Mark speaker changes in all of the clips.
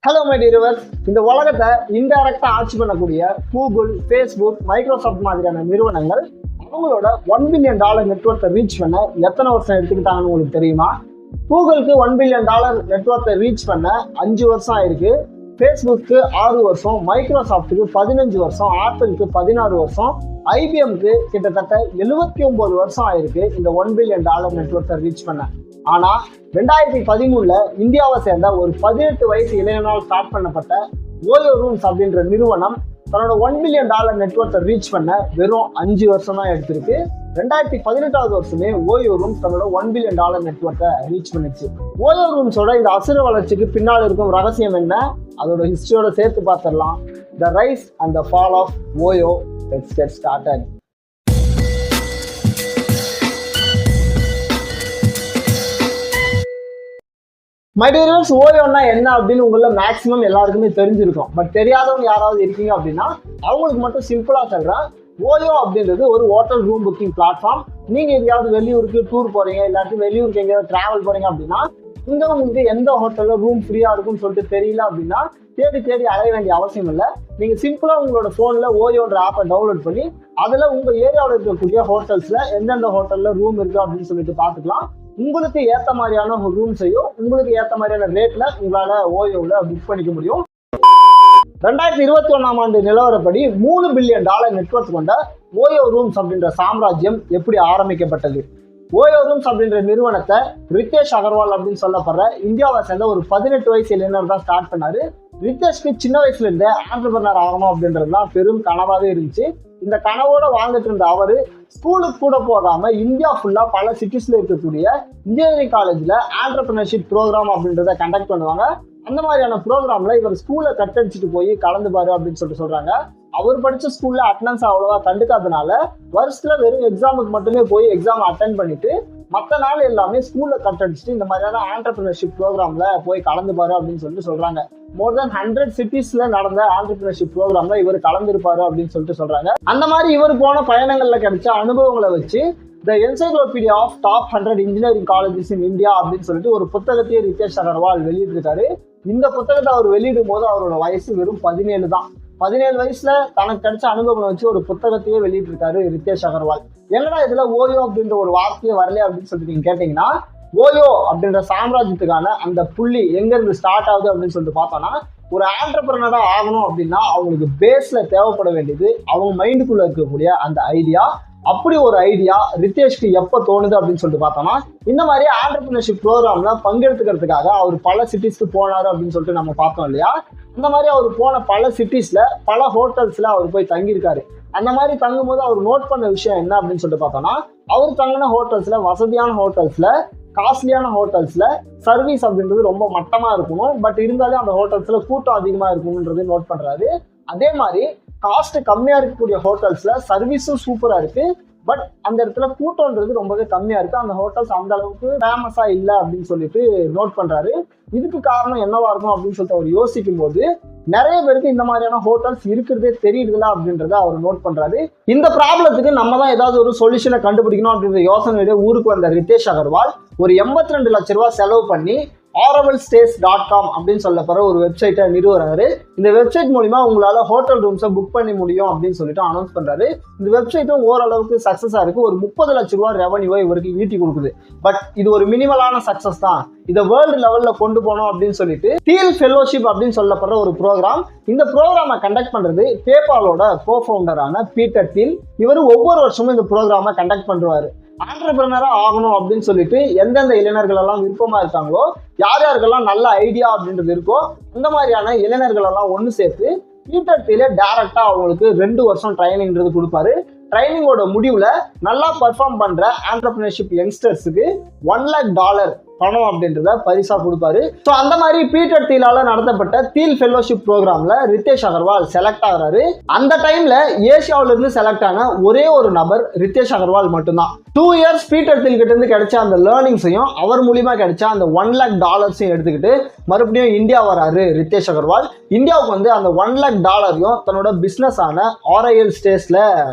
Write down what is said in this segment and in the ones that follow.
Speaker 1: Hello my tears, இந்த உலகத்தை இன்டைரக்டா ஆட்சி பண்ணக்கூடிய கூகுள், ஃபேஸ்புக், மைக்ரோசாஃப்ட் மாதிரியான நிறுவனங்கள் அவங்களோட $1 பில்லியன் நெட்வொர்க்கை ரீச் பண்ண எத்தனை வருஷம் எடுத்துக்கிட்டாங்கன்னு உங்களுக்கு தெரியுமா? கூகுளுக்கு $1 பில்லியன் நெட்வொர்க்கை ரீச் பண்ண 5 வருஷம் ஆயிருக்கு. ஃபேஸ்புக்கு 6 வருஷம், மைக்ரோசாஃப்ட்டுக்கு 15 வருஷம், ஆப்பிளுக்கு 16 வருஷம், ஐபிஎம்க்கு கிட்டத்தட்ட 79 வருஷம் ஆயிருக்கு இந்த $1 பில்லியன் நெட்வொர்க்கை ரீச் பண்ண. ஆனா 2013 இந்தியாவை சேர்ந்த ஒரு 18 வயசு இளைஞனால் ஸ்டார்ட் பண்ணப்பட்ட ஓயோ ரூம்ஸ் அப்படின்ற நிறுவனம் தன்னோட $1 பில்லியன் நெட்வொர்க்கை ரீச் பண்ண வெறும் 5 வருஷம் தான் எடுத்திருக்கு. 2018 வருஷமே ஓயோ ரூம்ஸ் தன்னோட $1 பில்லியன் நெட்வொர்க்கை ரீச் பண்ணிச்சு. ஓயோ ரூம்ஸோட இந்த அசுர வளர்ச்சிக்கு பின்னால் இருக்கும் ரகசியம் என்ன, அதோட ஹிஸ்டரியோட சேர்த்து பார்த்துடலாம். The rise and the fall of OYO. Let's get started. My dears, ஓயோன்னா என்ன அப்படின்னு உங்கள மேக்ஸிமம் எல்லாருக்குமே தெரிஞ்சிருக்கும். பட் தெரியாதவங்க யாராவது இருக்கீங்க அப்படின்னா அவங்களுக்கு மட்டும் சிம்பிளா சொல்றேன். ஓயோ அப்படின்றது ஒரு ஹோட்டல் ரூம் புக்கிங் பிளாட்ஃபார்ம். நீங்க எங்கேயாவது வெளியூருக்கு டூர் போறீங்க, இல்லாட்டி வெளியூருக்கு எங்கேயாவது டிராவல் போறீங்க அப்படின்னா இங்க உங்களுக்கு எந்த ஹோட்டல்ல ரூம் ஃப்ரீயா இருக்கும்னு சொல்லிட்டு தெரியல அப்படின்னா தேடி அலைய வேண்டிய அவசியம் இல்லை. நீங்க சிம்பிளா உங்களோட போன்ல ஓயோன்ற ஆப்பை டவுன்லோட் பண்ணி அதுல உங்க ஏரியாவில் இருக்கக்கூடிய ஹோட்டல்ஸ்ல எந்தெந்த ஹோட்டல்ல ரூம் இருக்கு அப்படின்னு சொல்லிட்டு பார்த்துக்கலாம். உங்களுக்கு ஏற்ற மாதிரியான ரூம்ஸையும் உங்களுக்கு ஏற்ற மாதிரியான ரேட்ல உங்களால ஓயோவில் புக் பண்ணிக்க முடியும். 2021 நிலவரப்படி $3 பில்லியன் நெட்வொர்க் கொண்ட ஓயோ ரூம்ஸ் அப்படின்ற சாம்ராஜ்யம் எப்படி ஆரம்பிக்கப்பட்டது? ஓயோ ரூம்ஸ் அப்படின்ற நிறுவனத்தை ரித்தேஷ் அகர்வால் அப்படின்னு சொல்லப்படுற இந்தியாவை சேர்ந்த ஒரு 18 வயசு இளைஞர் தான் ஸ்டார்ட் பண்ணாரு. ரித்தேஷ்க்கு சின்ன வயசுல இருந்தே ஆண்டர்பிரனர் ஆகணும் அப்படின்றதுலாம் பெரும் கனவாவே இருந்துச்சு. இந்த கனவோட வாழ்ந்துட்டு இருந்த அவரு ஸ்கூலுக்கு கூட போகாம இந்தியா ஃபுல்லா பல சிட்டிஸ்ல இருக்கக்கூடிய இன்ஜினியரிங் காலேஜ்ல ஆண்டர்பிரினர்ஷிப் ப்ரோக்ராம் அப்படின்றத கண்டக்ட் பண்ணுவாங்க. அந்த மாதிரியான ப்ரோக்ராம்ல இவர் ஸ்கூலை கட்டடிச்சுட்டு போய் கலந்துப்பாரு அப்படின்னு சொல்றாங்க. அவர் படிச்ச ஸ்கூல்ல அட்டெண்டன்ஸ் அவ்வளவா கண்டுக்காதனால வருஷத்துல வெறும் எக்ஸாமுக்கு மட்டுமே போய் எக்ஸாம் அட்டென்ட் பண்ணிட்டு மற்ற நாள் எல்லாமே ஸ்கூல்ல கட்டடிச்சுட்டு இந்த மாதிரியான ஆண்டர்பிரினர்ஷிப் ப்ரோக்ராம்ல போய் கலந்துப்பாரு அப்படின்னு சொல்றாங்க. மோர் தென் 100 சிட்டிஸ்ல நடந்த ஆண்டர்பிரினர்ஷிப் ப்ரோக்ராம்ல இவர் கலந்துருப்பாரு அப்படின்னு சொல்றாங்க. அந்த மாதிரி இவர் போன பயணங்கள்ல கிடைச்ச அனுபவங்களை வச்சு the encyclopedia of top 100 engineering colleges in India அப்படின்னு சொல்லிட்டு ஒரு புத்தகத்தையே ரித்தேஷ் அகர்வால் வெளியிட்டிருக்காரு. இந்த புத்தகத்தை அவர் வெளியிடும் போது அவரோட வயசு வெறும் 17 தான். 17 வயசுல தனக்கு கிடைச்ச அனுபவங்களை வச்சு ஒரு புத்தகத்தையே வெளியிட்டிருக்காரு ரித்தேஷ் அகர்வால். என்னடா இதுல ஓயோ அப்படின்ற ஒரு வார்த்தையே வரலையா அப்படின்னு சொல்லிட்டு நீங்க கேட்டீங்கன்னா, ஓயோ அப்படின்ற சாம்ராஜ்யத்துக்கான அந்த புள்ளி எங்க இருந்து ஸ்டார்ட் ஆகுது அப்படின்னு சொல்லிட்டு பார்த்தோம்னா, ஒரு ஆண்டர்பிரனரா ஆகணும் அப்படின்னா அவங்களுக்கு பேஸ்ல தேவைப்பட வேண்டியது அவங்க மைண்டுக்குள்ள இருக்கக்கூடிய அந்த ஐடியா. அப்படி ஒரு ஐடியா ரித்தேஷ்க்கு எப்போ தோணுது அப்படின்னு சொல்லிட்டு பார்த்தோம்னா, இந்த மாதிரி ஆண்டர்பிரினர்ஷிப் ப்ரோக்ராம்ல பங்கெடுத்துக்கிறதுக்காக அவர் பல சிட்டிஸ்க்கு போனாரு அப்படின்னு சொல்லிட்டு நம்ம பார்த்தோம் இல்லையா. அந்த மாதிரி அவர் போன பல சிட்டிஸ்ல பல ஹோட்டல்ஸ்ல அவர் போய் தங்கியிருக்காரு. அந்த மாதிரி தங்கும்போது அவர் நோட் பண்ண விஷயம் என்ன அப்படின்னு சொல்லிட்டு பார்த்தோம்னா, அவர் தங்கின ஹோட்டல்ஸ்ல வசதியான ஹோட்டல்ஸ்ல, காஸ்ட்லியான ஹோட்டல்ஸ்ல சர்வீஸ் அப்படின்றது ரொம்ப மட்டமா இருக்கணும். பட் இருந்தாலும் அந்த ஹோட்டல்ஸ்ல கூட்டம் அதிகமா இருக்கணும்ன்றது நோட் பண்றாரு. அதே மாதிரி காஸ்ட் கம்மியா இருக்கக்கூடிய ஹோட்டல்ஸ்ல சர்வீஸும் சூப்பரா இருக்கு. பட் அந்த இடத்துல கூட்டம்ன்றது ரொம்பவே கம்மியா இருக்கு. அந்த ஹோட்டல்ஸ் அந்த அளவுக்கு ஃபேமஸா இல்லை அப்படின்னு சொல்லிட்டு நோட் பண்றாரு. இதுக்கு காரணம் என்னவா இருக்கும் அப்படின்னு சொல்லிட்டு அவர் யோசிக்கும் போது நிறைய பேருக்கு இந்த மாதிரியான ஹோட்டல்ஸ் இருக்கிறதே தெரியுதுல அப்படின்றத அவர் நோட் பண்றாரு. இந்த ப்ராப்ளத்துக்கு நம்ம தான் ஏதாவது ஒரு சொல்யூஷனை கண்டுபிடிக்கணும் அப்படின்ற யோசனையில ஊருக்கு வந்த ரித்தேஷ் அகர்வால் ஒரு 82 லட்ச ரூபாய் செலவு பண்ணி auravelsstays.com அப்படின்னு சொல்லப்படுற ஒரு வெப்சைட்டை நிறுவுறாரு. இந்த வெப்சைட் மூலிமா உங்களால ஹோட்டல் ரூம்ஸை புக் பண்ண முடியும் அப்படின்னு சொல்லிட்டு அனௌன்ஸ் பண்றாரு. இந்த வெப்சைட்டும் ஓரளவுக்கு சக்சஸா இருக்கு. ஒரு 30 லட்ச ரூபாய் ரெவன்யூவை இவருக்கு ஈட்டி கொடுக்குது. பட் இது ஒரு மினிமலான சக்சஸ் தான். இதை வேர்ல்டு லெவல்ல கொண்டு போனோம் அப்படின்னு சொல்லிட்டு டீல் ஃபெல்லோஷிப் அப்படின்னு சொல்லப்படுற ஒரு ப்ரோக்ராம், இந்த ப்ரோக்ராமை கண்டக்ட் பண்றது பேபாலோட கோஃபவுண்டரான பீட்டர் தில். இவர் ஒவ்வொரு வருஷமும் இந்த ப்ரோக்ராமை கண்டக்ட் பண்ணுவாரு. ஆண்டர்பிரனரா ஆகணும் அப்படின்னு சொல்லிட்டு எந்தெந்த இளைஞர்கள் எல்லாம் விருப்பமா இருக்காங்களோ, யார் யாருக்கெல்லாம் நல்ல ஐடியா அப்படின்றது இருக்கோ, இந்த மாதிரியான இளைஞர்கள் எல்லாம் ஒன்று சேர்த்து பீட்டர் திலே டைரக்டா அவங்களுக்கு 2 வருஷம் ட்ரைனிங்ன்றது கொடுப்பாரு. ட்ரைனிங்கோட முடிவுல நல்லா பர்ஃபார்ம் பண்ற ஆண்டர்பிரினர்ஷிப் யங்ஸ்டர்ஸுக்கு $1 lakh பணம் அப்படின்றத பரிசா கொடுப்பாரு. ஸோ அந்த மாதிரி பீட்டர் தீலால நடத்தப்பட்ட தீல் ஃபெல்லோஷிப் ப்ரோக்ராம்ல ரித்தேஷ் அகர்வால் செலக்ட் ஆகுறாரு. அந்த டைம்ல ஏசியாவில இருந்து செலக்ட் ஆன ஒரே ஒரு நபர் ரித்தேஷ் அகர்வால் மட்டும்தான். 2 இயர்ஸ் பீட்டர் தீல் கிட்ட இருந்து கிடைச்ச அந்த லேர்னிங்ஸையும் அவர் மூலியமா கிடைச்ச அந்த $1 lakh எடுத்துக்கிட்டு மறுபடியும் இந்தியா வராரு ரித்தேஷ் அகர்வால். இந்தியாவுக்கு வந்து அந்த $1 lakh தன்னோட பிசினஸ் ஆன ஆர்ஐஎல் ஸ்டேஸ்ல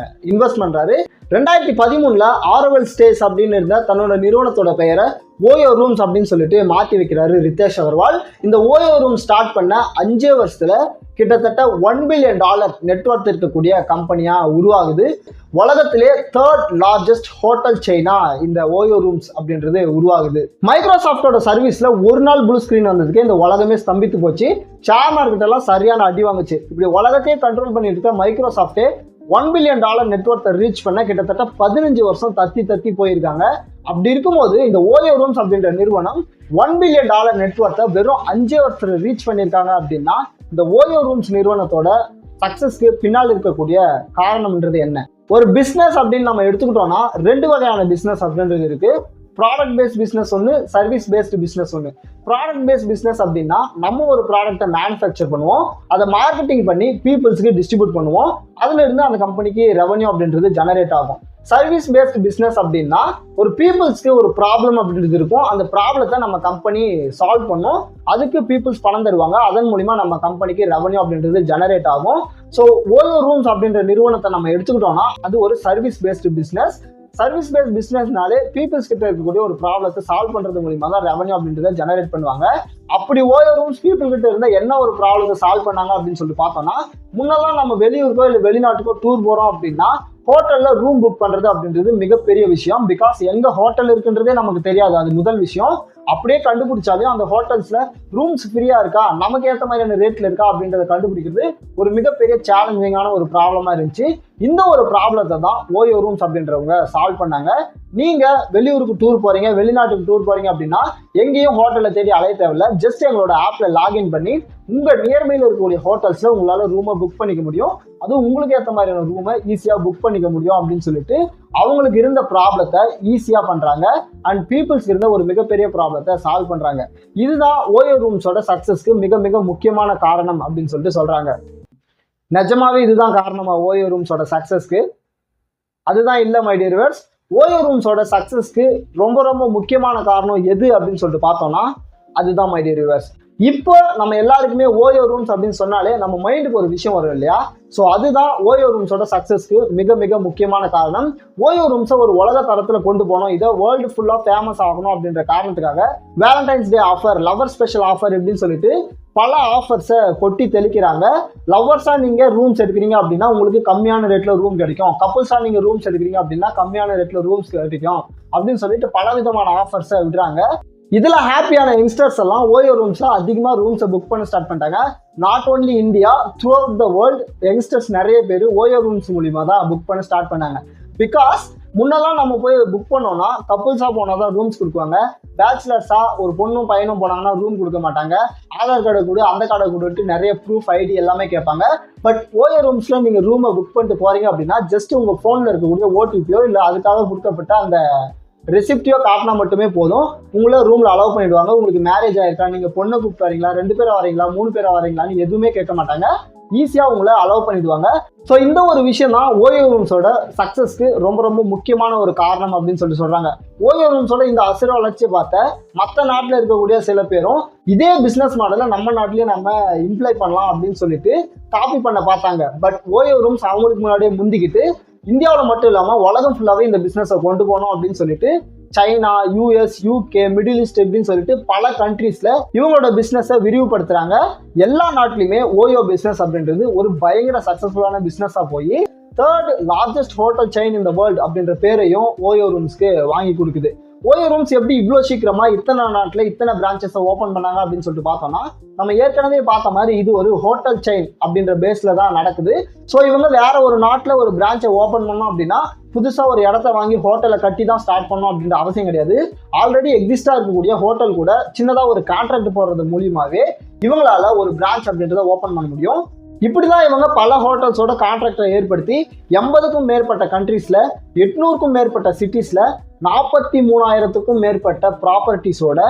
Speaker 1: இன்வெஸ்ட் பண்றாரு. 2013 ஆரோவல் ஸ்டேஸ் அப்படின்னு இருந்த தன்னோட நிறுவனத்தோட பெயரை ஓயோ ரூம்ஸ் அப்படின்னு சொல்லிட்டு மாற்றி வைக்கிறாரு ரித்தேஷ் அகர்வால். இந்த ஓயோ ரூம் ஸ்டார்ட் பண்ண 5 வருஷத்துல கிட்டத்தட்ட $1 பில்லியன் நெட்வொர்க் இருக்கக்கூடிய கம்பெனியா உருவாகுது. உலகத்திலே 3rd லார்ஜஸ்ட் ஹோட்டல் செயினா இந்த ஓயோ ரூம்ஸ் அப்படின்றது உருவாகுது. மைக்ரோசாஃப்டோட சர்வீஸ்ல ஒரு நாள் ப்ளூ ஸ்கிரீன் வந்ததுக்கு இந்த உலகமே ஸ்தம்பித்து போச்சு. ஷேர் மார்க்கெட் எல்லாம் சரியான அடி வாங்குச்சு. இப்படி உலகத்தையே கண்ட்ரோல் பண்ணிட்டு இருக்க மைக்ரோசாஃப்டே $1 பில்லியன் நெட்வொர்க்கை ரீச் பண்ண கிட்டத்தட்ட 15 வருஷம் தத்தி போயிருக்காங்க. அப்படி இருக்கும்போது இந்த ஓயோ ரூம்ஸ் அப்படின்ற நிறுவனம் $1 பில்லியன் நெட்வொர்க்கை வெறும் 5 வருஷத்துல ரீச் பண்ணியிருக்காங்க அப்படின்னா இந்த ஓயோ ரூம்ஸ் நிறுவனத்தோட சக்சஸ்க்கு பின்னால் இருக்கக்கூடிய காரணம்ன்றது என்ன? ஒரு பிஸ்னஸ் அப்படின்னு நம்ம எடுத்துக்கிட்டோம்னா 2 வகையான பிஸ்னஸ் அப்படின்றது இருக்கு. ப்ராடக்ட் பேஸ்ட் பிஸ்னஸ் ஒன்று, சர்வீஸ் பேஸ்டு பிஸ்னஸ் ஒன்று. ப்ராடக்ட் பேஸ்ட் பிஸ்னஸ் அப்படின்னா நம்ம ஒரு ப்ராடக்ட்டை மேனுஃபேக்சர் பண்ணுவோம், அதை மார்க்கெட்டிங் பண்ணி பீப்புள்ஸ்க்கு டிஸ்ட்ரிபியூட் பண்ணுவோம், அதுல இருந்து அந்த கம்பெனிக்கு ரெவன்யூ அப்படின்றது ஜெனரேட் ஆகும். சர்வீஸ் பேஸ்ட் பிஸ்னஸ் அப்படின்னா ஒரு பீப்புள்ஸ்க்கு ஒரு ப்ராப்ளம் அப்படின்றது இருக்கும், அந்த ப்ராப்ளத்தை நம்ம கம்பெனி சால்வ் பண்ணும், அதுக்கு பீப்புள்ஸ் பணம் தருவாங்க, அதன் மூலிமா நம்ம கம்பெனிக்கு ரெவன்யூ அப்படின்றது ஜெனரேட் ஆகும். ஸோ ஓயோ ரூம்ஸ் அப்படின்ற நிறுவனத்தை நம்ம எடுத்துக்கிட்டோம்னா அது ஒரு service based business. Service based பிஸ்னஸ்னாலே பீப்புள்ஸ் கிட்ட இருக்கக்கூடிய ஒரு ப்ராப்ளத்தை சால்வ் பண்றது மூலியமா தான் ரெவன்யூ அப்படின்றத ஜெனரேட் பண்ணுவாங்க. அப்படி ஓயோ ரூம்ஸ் பீப்புள் கிட்ட இருந்தா என்ன ஒரு ப்ராப்ளத்தை சால்வ் பண்ணாங்க அப்படின்னு சொல்லிட்டு பார்த்தோம்னா, முன்னெல்லாம் நம்ம வெளியூருக்கோ இல்லை வெளிநாட்டுக்கோ டூர் போறோம் அப்படின்னா ஹோட்டல்ல ரூம் புக் பண்றது அப்படின்றது மிகப்பெரிய விஷயம். பிகாஸ் எங்க ஹோட்டல் இருக்குன்றதே நமக்கு தெரியாது, அது முதல் விஷயம். அப்படியே கண்டுபிடிச்சாலே அந்த ஹோட்டல்ஸ்ல ரூம்ஸ் ஃப்ரீயா இருக்கா, நமக்கு ஏற்ற மாதிரியான ரேட்ல இருக்கா அப்படின்றத கண்டுபிடிக்கிறது ஒரு மிகப்பெரிய சேலஞ்சிங்கான ஒரு ப்ராப்ளமா இருந்துச்சு. இந்த ஒரு ப்ராப்ளத்தை தான் ஓயோ ரூம்ஸ் அப்படின்றவங்க சால்வ் பண்ணாங்க. நீங்க வெளியூருக்கு டூர் போறீங்க, வெளிநாட்டுக்கு டூர் போறீங்க அப்படின்னா எங்கேயும் ஹோட்டலை தேடி அலைய தேவையில்ல. ஜஸ்ட் எங்களோட ஆப்ல லாகின் பண்ணி உங்க நியர்பைல இருக்கக்கூடிய ஹோட்டல்ஸ்ல உங்களால ரூமை புக் பண்ணிக்க முடியும், அதுவும் உங்களுக்கு ஏற்ற மாதிரியான ரூமை ஈஸியா புக் பண்ணிக்க முடியும் அப்படின்னு சொல்லிட்டு அவங்களுக்கு இருந்த ப்ராப்ளத்தை ஈஸியா பண்றாங்க அண்ட் பீப்புள்ஸ்க்கு இருந்த ஒரு மிகப்பெரிய ப்ராப்ளத்தை சால்வ் பண்றாங்க. இதுதான் ஓயோ ரூம்ஸோட சக்சஸ்க்கு மிக மிக முக்கியமான காரணம் அப்படின்னு சொல்லிட்டு சொல்றாங்க. நிஜமாவே இதுதான் காரணமா ஓயோ ரூம்ஸோட சக்சஸ்க்கு? அதுதான் இல்லை மை டியர் வியூவர்ஸ். ஓயோ ரூம்ஸோட சக்சஸ்க்கு ரொம்ப ரொம்ப முக்கியமான காரணம் எது அப்படின்னு சொல்லிட்டு பார்த்தோம்னா அதுதான் மை டியர் வியூவர்ஸ். இப்போ நம்ம எல்லாருக்குமே ஓயோ ரூம்ஸ் அப்படின்னு சொன்னாலே நம்ம மைண்டுக்கு ஒரு விஷயம் வரும் இல்லையா? ஸோ அதுதான் ஓயோ ரூம்ஸோட சக்சஸ்க்கு மிக மிக முக்கியமான காரணம். ஓயோ ரூம்ஸை ஒரு உலக தரத்தில் கொண்டு போனோம், இதை வேர்ல்டு ஃபுல்லாக ஃபேமஸ் ஆகணும் அப்படின்ற காரணத்துக்காக valentine's day offer, lover special offer அப்படின்னு சொல்லிட்டு பல ஆஃபர்ஸை கொட்டி தெளிக்கிறாங்க. லவ்வர்ஸா நீங்க ரூம்ஸ் எடுக்கிறீங்க அப்படின்னா உங்களுக்கு கம்மியான ரேட்ல ரூம் கிடைக்கும், கப்புள்ஸா நீங்க ரூம்ஸ் எடுக்கிறீங்க அப்படின்னா கம்மியான ரேட்ல ரூம்ஸ் கிடைக்கும் அப்படின்னு சொல்லிட்டு பல விதமான ஆஃபர்ஸை விடுறாங்க. இதுல ஹாப்பியான யங்ஸ்டர்ஸ் எல்லாம் ஓயோ ரூம்ஸ்ல அதிகமா ரூம்ஸை புக் பண்ண ஸ்டார்ட் பண்ணிட்டாங்க. Not only India, through out the world youngsters நிறைய பேர் ஓயோ ரூம்ஸ் மூலியமா தான் புக் பண்ண ஸ்டார்ட் பண்ணாங்க. பிகாஸ் முன்னெல்லாம் நம்ம போய் புக் பண்ணோம்னா கப்புள்ஸா போனா தான் ரூம்ஸ் கொடுக்குவாங்க, பேச்சுலர்ஸா ஒரு பொண்ணும் பையனும் போனாங்கன்னா ரூம் கொடுக்க மாட்டாங்க, ஆதார் கார்டை கொடு அந்த கார்டை கொடுத்து நிறைய ப்ரூஃப் ஐடி எல்லாமே கேட்பாங்க. பட் ஓயோ ரூம்ஸ்ல நீங்க ரூமை புக் பண்ணிட்டு போறீங்க அப்படின்னா ஜஸ்ட் உங்க போன்ல இருக்கக்கூடிய ஓடிபியோ இல்லை அதுக்காக கொடுக்கப்பட்ட அந்த ரெசிப்டியோ காட்டினா மட்டுமே போதும், உங்களை ரூம்ல அலோவ் பண்ணிடுவாங்க. உங்களுக்கு மேரேஜ் ஆயிருக்கா, நீங்க பொண்ணை கூப்பிட்டு வரீங்களா, 2 பேரா வரீங்களா, 3 பேரா வரீங்களான்னு எதுவுமே கேட்க மாட்டாங்க, ஈஸியா உங்களை அலோவ் பண்ணிடுவாங்க. ஸோ இந்த ஒரு விஷயம் தான் ஓயோ ரூம்ஸோட சக்சஸ்க்கு ரொம்ப ரொம்ப முக்கியமான ஒரு காரணம் அப்படின்னு சொல்லி சொல்றாங்க. ஓயோ ரூம்ஸோட இந்த அசுர வளர்ச்சியை பார்த்த மற்ற நாட்டில் இருக்கக்கூடிய சில பேரும் இதே பிசினஸ் மாடலை நம்ம நாட்டிலேயே நம்ம இம்ப்ளை பண்ணலாம் அப்படின்னு சொல்லிட்டு காப்பி பண்ண பார்த்தாங்க. பட் ஓயோ ரூம்ஸ் அவங்களுக்கு முன்னாடியே முந்திக்கிட்டு இந்தியாவில் மட்டும் இல்லாமல் உலகம் ஃபுல்லாகவே இந்த பிஸ்னஸை கொண்டு போகணும் அப்படின்னு சொல்லிட்டு China, US, UK, Middle East அப்படின்னு சொல்லிட்டு பல கண்ட்ரீஸ்ல இவங்களோட பிஸ்னஸை விரிவுபடுத்துறாங்க. எல்லா நாட்டிலுமே ஓயோ பிஸ்னஸ் அப்படின்றது ஒரு பயங்கர சக்சஸ்ஃபுல்லான பிஸ்னஸாக போய் 3rd largest hotel chain in the world அப்படின்ற பேரையும் ஓயோ ரூம்ஸ்க்கு வாங்கி கொடுக்குது. ஓயோ ரூம்ஸ் எப்படி இவ்வளோ சீக்கிரமா இத்தனை நாட்டில் இத்தனை பிரான்ச்சஸை ஓப்பன் பண்ணாங்க அப்படின்னு சொல்லிட்டு பார்த்தோம்னா நம்ம ஏற்கனவே பார்த்த மாதிரி இது ஒரு ஹோட்டல் செயின் அப்படின்ற பேஸ்ல தான் நடக்குது. ஸோ இவங்க வேற ஒரு நாட்டில் ஒரு பிரான்ச்சை ஓப்பன் பண்ணோம் அப்படின்னா புதுசாக ஒரு இடத்த வாங்கி ஹோட்டலை கட்டி தான் ஸ்டார்ட் பண்ணணும் அப்படின்ற அவசியம் கிடையாது. ஆல்ரெடி எக்ஸிஸ்டாக இருக்கக்கூடிய ஹோட்டல் கூட சின்னதாக ஒரு கான்ட்ராக்ட் போடுறது மூலியமாகவே இவங்களால ஒரு பிரான்ச் அப்படின்றத ஓப்பன் பண்ண முடியும். இப்படிதான் இவங்க பல ஹோட்டல்ஸோட கான்ட்ராக்டை ஏற்படுத்தி 80க்கும் மேற்பட்ட கண்ட்ரீஸ்ல 800க்கும் மேற்பட்ட சிட்டிஸ்ல 43,000க்கும் மேற்பட்ட ப்ராப்பர்ட்டிஸோட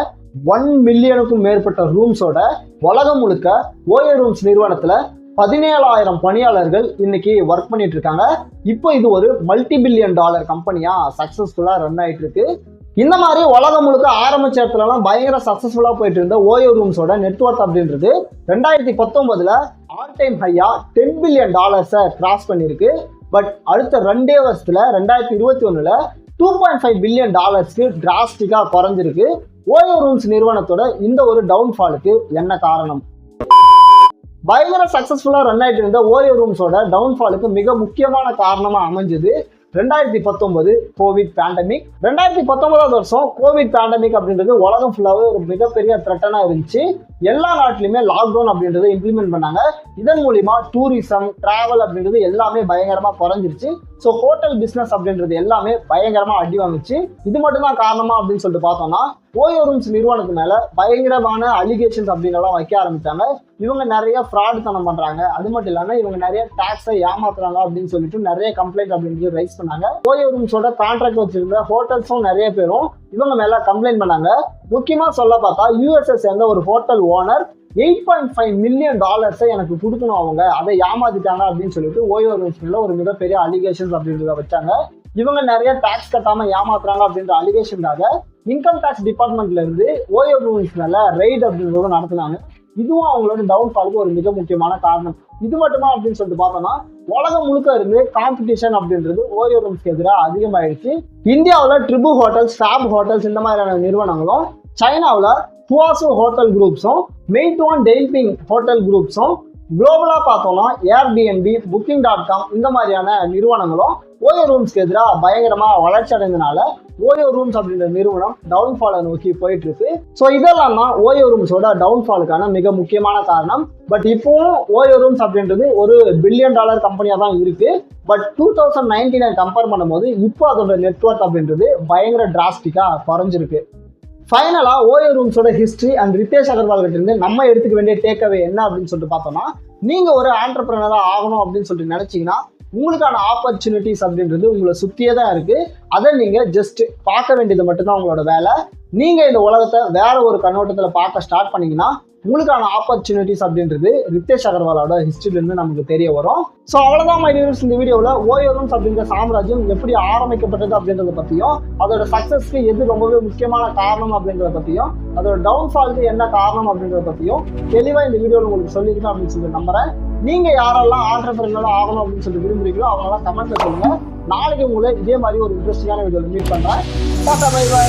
Speaker 1: 1 மில்லியனுக்கும் மேற்பட்ட ரூம்ஸோட உலகம் முழுக்க ஓயோ ரூம்ஸ் நிறுவனத்துல 17,000 பணியாளர்கள் இன்னைக்கு ஒர்க் பண்ணிட்டு இருக்காங்க. இப்போ இது ஒரு $multi-billion கம்பெனியா சக்சஸ்ஃபுல்லா ரன் ஆயிட்டு இருக்கு. இந்த மாதிரி உலகம் முழுக்க ஆரம்பிச்ச இடத்துலலாம் பயங்கர சக்சஸ்ஃபுல்லா போயிட்டு இருந்த ஓயோ ரூம்ஸோட நெட்வொர்க் அப்படின்றது 2019 ஆல் டைம் ஹையா $10 பில்லியன் கிராஸ் பண்ணியிருக்கு. பட் அடுத்த 2 வருஷத்துல 2021ல $2.5 பில்லியன் டிராஸ்டிக்கா குறைஞ்சிருக்கு. ஓயோ ரூம்ஸ் நிறுவனத்தோட இந்த ஒரு டவுன்ஃபாலுக்கு என்ன காரணம்? பயங்கர சக்சஸ்ஃபுல்லா ரன் ஆயிட்டு இருந்த ஓயோ ரூம்ஸோட டவுன்ஃபாலுக்கு மிக முக்கியமான காரணமா அமைஞ்சது 2019 கோவிட் பேண்டமிக். 2019 வருஷம் கோவிட் பேண்டமிக் அப்படின்றது உலகம் ஃபுல்லாவே ஒரு மிகப்பெரிய த்ரெட்டனா இருந்துச்சு. எல்லா நாட்டிலுமே லாக்டவுன் அப்படின்றத இம்ப்ளிமெண்ட் பண்ணாங்க. இதன் மூலியமா டூரிசம், டிராவல் அப்படின்றது எல்லாமே பயங்கரமா குறைஞ்சிருச்சு. ஸோ ஹோட்டல் பிஸ்னஸ் அப்படின்றது எல்லாமே பயங்கரமா அடி வாங்குச்சு. இது மட்டும் தான் காரணமா அப்படின்னு சொல்லிட்டு பார்த்தோம்னா ஓயோ ரூம்ஸ் நிறுவனத்து மேல பயங்கரமான அலிகேஷன்ஸ் அப்படின்னெல்லாம் வைக்க ஆரம்பிச்சாங்க. இவங்க நிறைய ஃப்ராட் தனம் பண்றாங்க, அது மட்டும் இல்லாம இவங்க நிறைய டாக்ஸை ஏமாத்துறாங்க அப்படின்னு சொல்லிட்டு நிறைய கம்ப்ளைண்ட் அப்படின்றது ரைஸ் பண்ணாங்க. ஓயோ ரூம்ஸோட கான்ட்ராக்ட் வச்சிருந்த ஹோட்டல்ஸும் நிறைய பேரும் இவங்க மேல கம்ப்ளைண்ட் பண்ணாங்க. முக்கியமா சொல்ல பார்த்தா யூஎஸ்ஏ சேர்ந்த ஒரு ஹோட்டல் ஓனர் $8.5 மில்லியன் எனக்கு கொடுக்கணும், அவங்க அதை ஏமாத்திட்டாங்க அப்படின்னு சொல்லிட்டு ஓயோ ரூம்ஸ் மேல ஒரு மிகப்பெரிய அலிகேஷன்ஸ் அப்படின்றத வச்சாங்க. இவங்க நிறைய டாக்ஸ் கட்டாம ஏமாத்துறாங்க அப்படின்ற அலிகேஷனுக்காக இன்கம் டாக்ஸ் டிபார்ட்மெண்ட்ல இருந்து ஓயோ ரூம்ஸ் மேல ரெய்ட் அப்படின்றத நடத்தினாங்க. இதுவும் அவங்களோட டவுன்ஃபாலுக்கு ஒரு மிக முக்கியமான காரணம். இது மட்டுமா அப்படின்னு சொல்லிட்டு பார்த்தோம்னா உலகம் முழுக்க இருந்து காம்படிஷன் அப்படின்றது ஓயோ ரூம்ஸ்க்கு எதிராக அதிகமாயிடுச்சு. இந்தியாவில் ட்ரிபு ஹோட்டல்ஸ், ஃபேப் ஹோட்டல்ஸ் இந்த மாதிரியான நிறுவனங்களும், சைனாவில் புவாசு ஹோட்டல் குரூப்ஸும், மெய்டுவான் டெய்பிங் ஹோட்டல் குரூப்ஸும், குளோபலா பார்த்தோம்னா ஏர்பிஎன்பி, Booking.com இந்த மாதிரியான நிறுவனங்களும் ஓயோ ரூம்ஸ்க்கு எதிராக பயங்கரமா வளர்ச்சி அடைந்தனால ஓயோ ரூம்ஸ் அப்படின்ற நிறுவனம் டவுன்ஃபாலை நோக்கி போயிட்டு இருக்கு. ஸோ இதெல்லாம் தான் ஓயோ ரூம்ஸோட டவுன்ஃபாலுக்கான மிக முக்கியமான காரணம். பட் இப்போவும் ஓயோ ரூம்ஸ் அப்படின்றது ஒரு $1 பில்லியன் கம்பெனியா தான் இருக்கு. பட் 2019 கம்பேர் பண்ணும்போது இப்போ அதோட நெட்வொர்க் அப்படின்றது பயங்கர டிராஸ்டிக்கா குறைஞ்சிருக்கு. ஃபைனலா ஓயோ ரூம்ஸோட ஹிஸ்டரி அண்ட் ரித்தேஷ் அகர்வால் கிட்ட இருந்து நம்ம எடுத்துக்க வேண்டிய டேக்அவே என்ன அப்படின்னு சொல்லிட்டு பார்த்தோம்னா, நீங்க ஒரு ஆண்டர்பிரனரா ஆகணும் அப்படின்னு சொல்லிட்டு நினைச்சீங்கன்னா உங்களுக்கான ஆப்பர்ச்சுனிட்டிஸ் அப்படின்றது உங்களை சுத்தியே தான் இருக்கு. அதை நீங்க ஜஸ்ட் பார்க்க வேண்டியது மட்டும்தான் உங்களோட வேலை. நீங்க இந்த உலகத்தை வேற ஒரு கண்ணோட்டத்துல பார்க்க ஸ்டார்ட் பண்ணீங்கன்னா உங்களுக்கான ஆப்பர்ச்சுனிட்டிஸ் அப்படின்றது ரித்தேஷ் அகர்வாலோட ஹிஸ்டரியில இருந்து நமக்கு தெரிய வரும். ஸோ அவ்வளவுதான் மை டியர்ஸ், இந்த வீடியோவில் ஓயோ ரூம்ஸ் அப்படின்ற சாம்ராஜ்யம் எப்படி ஆரம்பிக்கப்பட்டது அப்படின்றத பத்தியும், அதோட சக்சஸ்க்கு எது ரொம்பவே முக்கியமான காரணம் அப்படின்றத பத்தியும், அதோட டவுன்ஃபாலுக்கு என்ன காரணம் அப்படின்றத பத்தியும் தெளிவா இந்த வீடியோவில் உங்களுக்கு சொல்லியிருக்கேன் அப்படின்னு சொல்லி நம்புறேன். நீங்க யாரெல்லாம் ஆண்டர்பிரனர் ஆகணும் அப்படின்னு சொல்லி விரும்புறீங்களோ அவங்களாம் கமெண்ட்ல சொல்லுங்க. நாளைக்கு உங்களை இதே மாதிரி ஒரு இன்ட்ரெஸ்டிங்கான வீடியோவில் மீட் பண்றேன். Bye by.